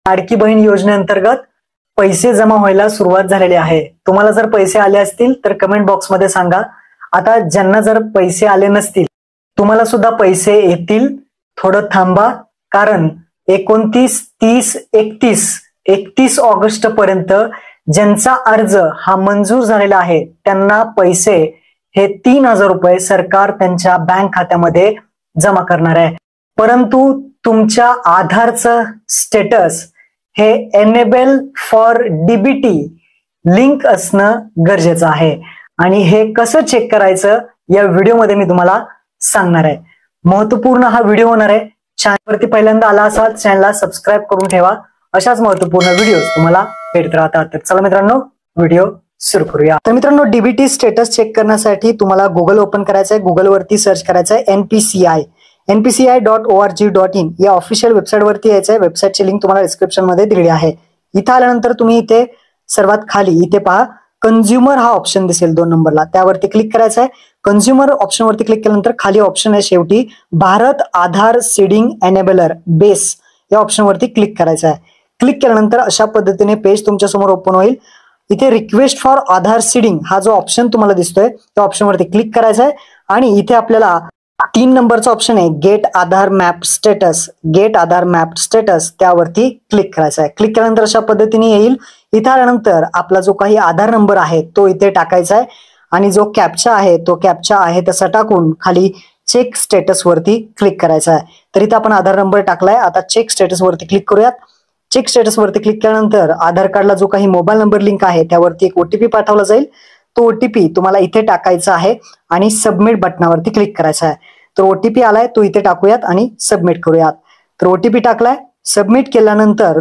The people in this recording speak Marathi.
लाडकी बहीण योजनेअंतर्गत पैसे जमा व्हायला सुरुवात झालेली आहे। तुम्हाला जर पैसे आले असतील तर कमेंट बॉक्स मध्ये सांगा। आता ज्यांना जर पैसे आले नसतील तुम्हाला सुद्धा पैसे येतील। थोडं थांबा, कारण 29, 30, 31 ऑगस्ट पर्यंत ज्यांचा अर्ज हा मंजूर झालेला आहे त्यांना पैसे हे 3000 रुपये सरकार त्यांच्या बँक खात्यामध्ये जमा करणार आहे। परंतु तुमच्या आधारचं स्टेटस हे एनेबल फॉर डीबीटी लिंक असणं गरजेचं आहे आणि हे कसं चेक करायचं या व्हिडिओमध्ये मी तुम्हाला सांगणार आहे। महत्त्वपूर्ण हा व्हिडिओ होणार आहे। चॅनलवरती पहिल्यांदा आला असाल चॅनलला सबस्क्राइब करून ठेवा। अशाच महत्त्वपूर्ण व्हिडिओ तुम्हाला भेटत राहतात। तर चला मित्रांनो व्हिडिओ सुरू करूया। तर मित्रांनो डीबीटी स्टेटस चेक करण्यासाठी तुम्हाला गुगल ओपन करायचं आहे। गुगल वरती सर्च करायचं आहे npci.org.in या ऑफिशियल वेबसाईट वरती यायचं आहे। वेबसाईटची लिंक तुम्हाला डिस्क्रिप्शन मध्ये दिलेली आहे। इथे आल्यानंतर तुम्ही इथे सर्वात खाली इथे पहा कंझ्युमर हा ऑप्शन दिसेल 2 नंबरला, त्यावरती क्लिक करायचं आहे। कंझ्युमर ऑप्शन वरती क्लिक केल्यानंतर खाली ऑप्शन आहे शेवटी भारत आधार सीडिंग एनेबलर बेस या ऑप्शन वरती क्लिक करायचं आहे। क्लिक केल्यानंतर अशा पद्धतीने पेज तुमच्या समोर ओपन होईल। इथे रिक्वेस्ट फॉर आधार सीडिंग हा जो ऑप्शन तुम्हाला दिसतोय त्या ऑप्शन वरती क्लिक करायचं आहे आणि इथे आपल्याला 3 नंबरचा ऑप्शन आहे गेट आधार मॅप स्टेटस त्यावरती क्लिक करायचं आहे। क्लिक केल्यानंतर अशा पद्धतीने येईल। इथे आल्यानंतर आपला जो काही आधार नंबर आहे तो इथे टाकायचा आहे आणि जो कॅप्चा आहे तो कॅप्चा आहे तसा टाकून खाली चेक स्टेटस वरती क्लिक करायचा आहे। तर इथे आपण आधार नंबर टाकलाय। आता चेक स्टेटस वरती क्लिक करूयात। चेक स्टेटस वरती क्लिक केल्यानंतर आधार कार्डला जो काही मोबाईल नंबर लिंक आहे त्यावरती एक ओटीपी पाठवला जाईल। तो ओटीपी तुम्हाला इथे टाकायचा आहे आणि सबमिट बटनावरती क्लिक करायचा आहे। तर ओटीपी आलाय तो इथे टाकूयात आणि सबमिट करूयात। तर ओटीपी टाकलाय, सबमिट केल्यानंतर